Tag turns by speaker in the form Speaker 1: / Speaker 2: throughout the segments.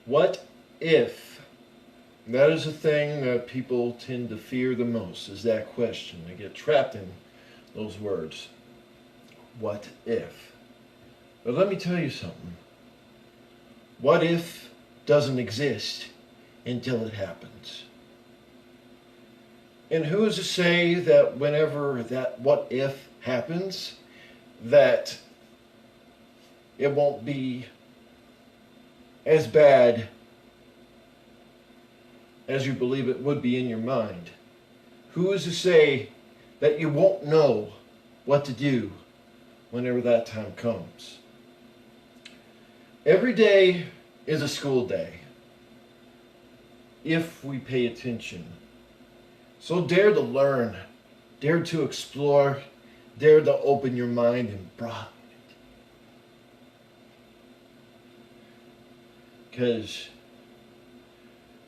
Speaker 1: What if? That is the thing that people tend to fear the most, is that question. They get trapped in those words. What if? But let me tell you something. What if doesn't exist until it happens. And who is to say that whenever that what if happens, that it won't be as bad as you believe it would be in your mind? Who is to say that you won't know what to do whenever that time comes? Every day is a school day if we pay attention. So dare to learn, dare to explore, dare to open your mind and broaden it. Because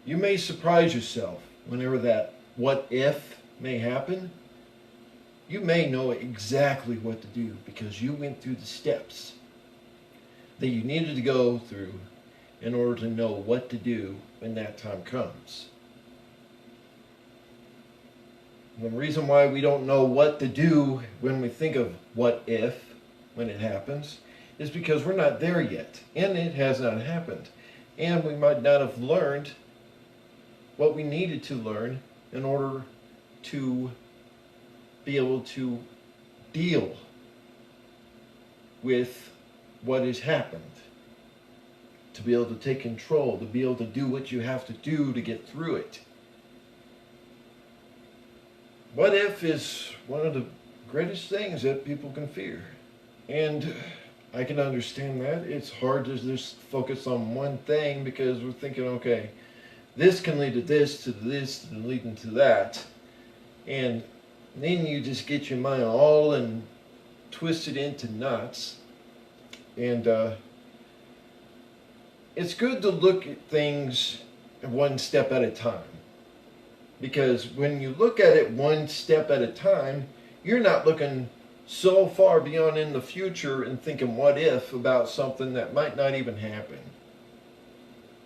Speaker 1: you may surprise yourself whenever that what if may happen. You may know exactly what to do because you went through the steps that you needed to go through in order to know what to do when that time comes. And the reason why we don't know what to do when we think of what if, when it happens, is because we're not there yet, and it has not happened. And we might not have learned what we needed to learn in order to be able to deal with what has happened, to be able to take control, to be able to do what you have to do to get through it. What if is one of the greatest things that people can fear. And I can understand that. It's hard to just focus on one thing because we're thinking, okay, this can lead to this, and leading to that. And then you just get your mind all and twisted into knots. And it's good to look at things one step at a time. Because when you look at it one step at a time, you're not looking so far beyond in the future and thinking what if about something that might not even happen.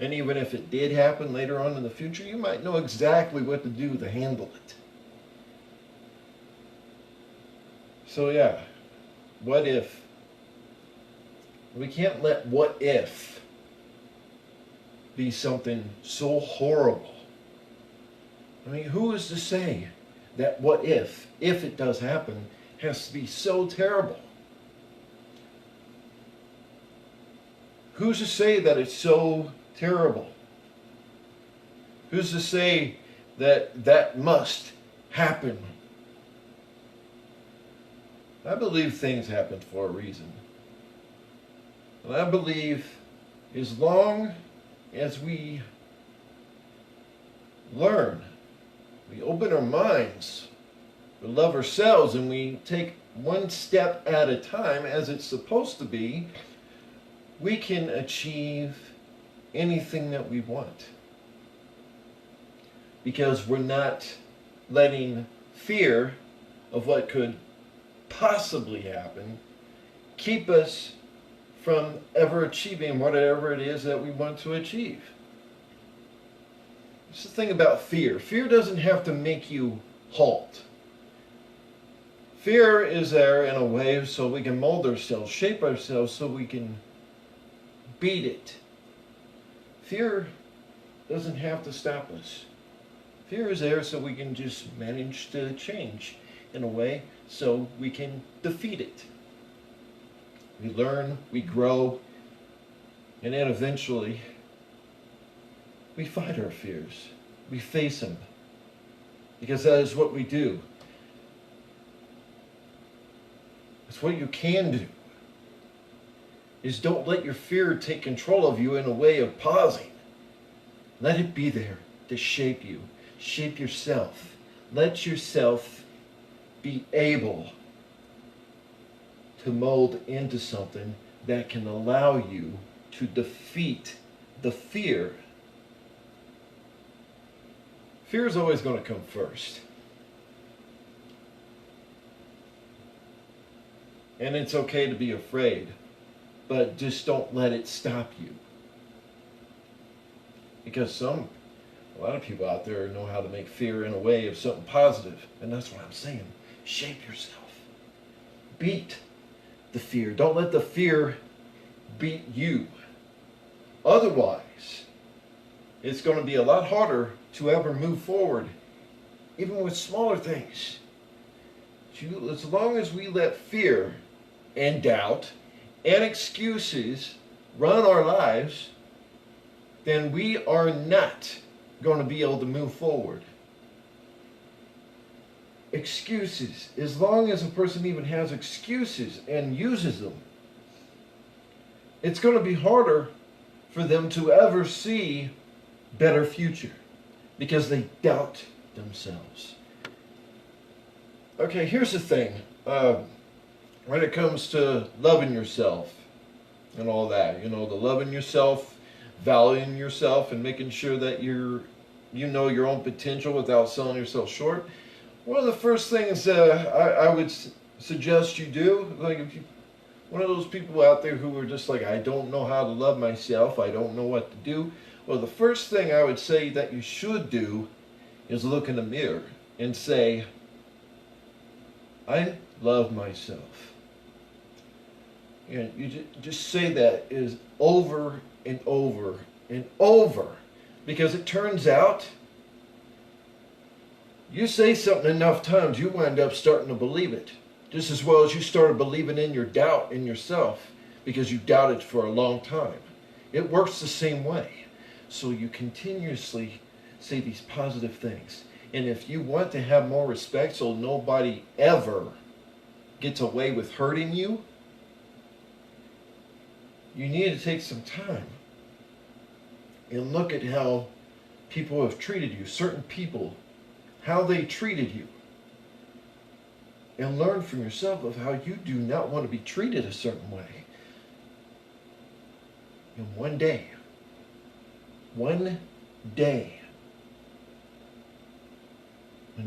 Speaker 1: And even if it did happen later on in the future, you might know exactly what to do to handle it. So yeah, what if? We can't let what if be something so horrible. I mean, who is to say that what if it does happen, has to be so terrible? Who's to say that it's so terrible? Who's to say that that must happen? I believe things happen for a reason. And I believe as long as we learn, we open our minds, we love ourselves, and we take one step at a time as it's supposed to be, we can achieve anything that we want. Because we're not letting fear of what could possibly happen keep us from ever achieving whatever it is that we want to achieve. It's the thing about fear. Fear doesn't have to make you halt. Fear is there in a way so we can mold ourselves, shape ourselves so we can beat it. Fear doesn't have to stop us. Fear is there so we can just manage to change in a way so we can defeat it. We learn, we grow, and then eventually we fight our fears. We face them. Because that is what we do. It's what you can do. Is don't let your fear take control of you in a way of pausing. Let it be there to shape you. Shape yourself. Let yourself be able to mold into something that can allow you to defeat the fear. Fear is always going to come first. And it's okay to be afraid, but just don't let it stop you. Because a lot of people out there know how to make fear in a way of something positive. And that's what I'm saying. Shape yourself. Beat the fear. Don't let the fear beat you. Otherwise, it's going to be a lot harder to ever move forward, even with smaller things. As long as we let fear and doubt and excuses run our lives, then we are not going to be able to move forward. Excuses. As long as a person even has excuses and uses them, it's going to be harder for them to ever see better future because they doubt themselves. Okay, here's the thing. When it comes to loving yourself and all that, the loving yourself, valuing yourself, and making sure that you know your own potential without selling yourself short. One of the first things I would suggest you do, like if you, one of those people out there who are just like, I don't know how to love myself, I don't know what to do. Well, the first thing I would say that you should do is look in the mirror and say, I love myself. And you just say that is over and over and over, because it turns out you say something enough times, you wind up starting to believe it. Just as well as you started believing in your doubt in yourself because you doubted for a long time. It works the same way. So you continuously say these positive things. And if you want to have more respect so nobody ever gets away with hurting you, you need to take some time and look at how people have treated you, certain people, how they treated you, and learn from yourself of how you do not want to be treated a certain way. And one day, when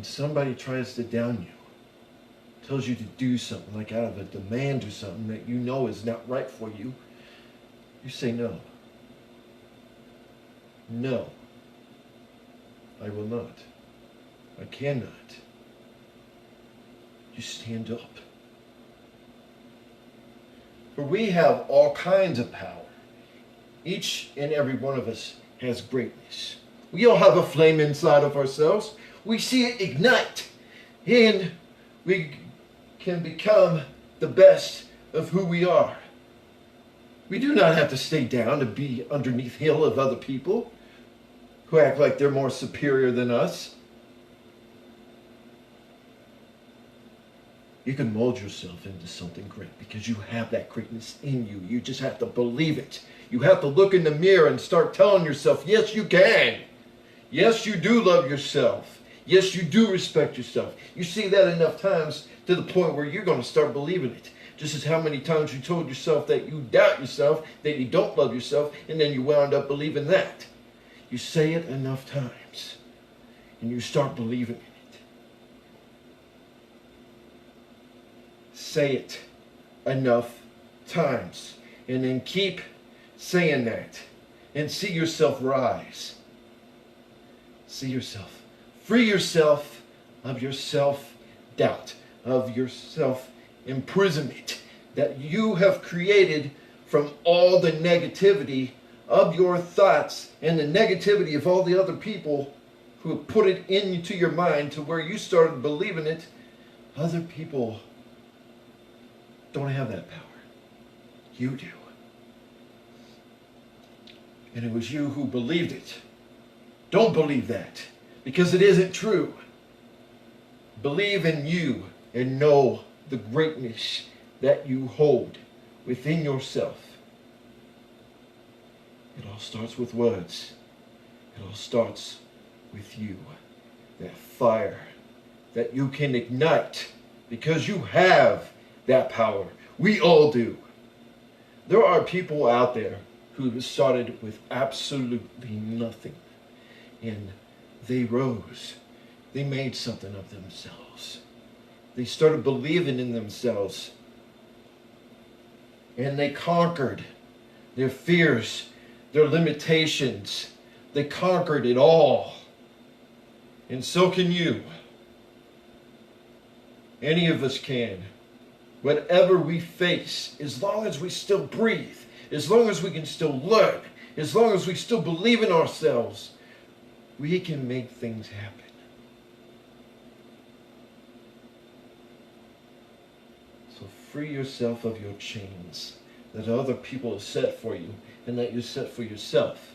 Speaker 1: somebody tries to down you, tells you to do something, like out of a demand or something that you know is not right for you, you say no. No, I will not. I cannot. You stand up. For we have all kinds of power. Each and every one of us has greatness. We all have a flame inside of ourselves. We see it ignite, and we can become the best of who we are. We do not have to stay down to be underneath hill of other people who act like they're more superior than us. You can mold yourself into something great because you have that greatness in you. You just have to believe it. You have to look in the mirror and start telling yourself, yes, you can. Yes, you do love yourself. Yes, you do respect yourself. You see that enough times to the point where you're going to start believing it. Just as how many times you told yourself that you doubt yourself, that you don't love yourself, and then you wound up believing that. You say it enough times, and you start believing it. Say it enough times, and then keep saying that, and see yourself rise. See yourself. Free yourself of your self-doubt, of your self-imprisonment that you have created from all the negativity of your thoughts and the negativity of all the other people who have put it into your mind to where you started believing it. Other people don't have that power. You do. And it was you who believed it. Don't believe that, because it isn't true. Believe in you and know the greatness that you hold within yourself. It all starts with words. It all starts with you. That fire that you can ignite because you have that power. We all do. There are people out there who started with absolutely nothing, and they rose. They made something of themselves. They started believing in themselves, and they conquered their fears, their limitations, They conquered it all. And so can you. Any of us can. Whatever we face, as long as we still breathe, as long as we can still learn, as long as we still believe in ourselves, we can make things happen. So free yourself of your chains that other people have set for you and that you set for yourself.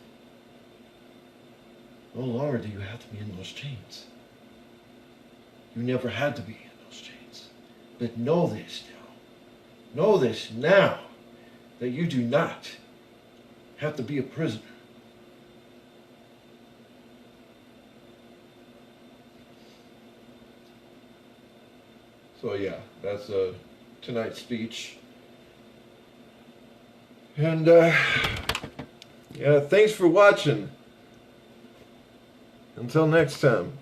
Speaker 1: No longer do you have to be in those chains. You never had to be in those chains. But know this now. Know this now, that you do not have to be a prisoner. So yeah, that's tonight's speech. And yeah, thanks for watching. Until next time.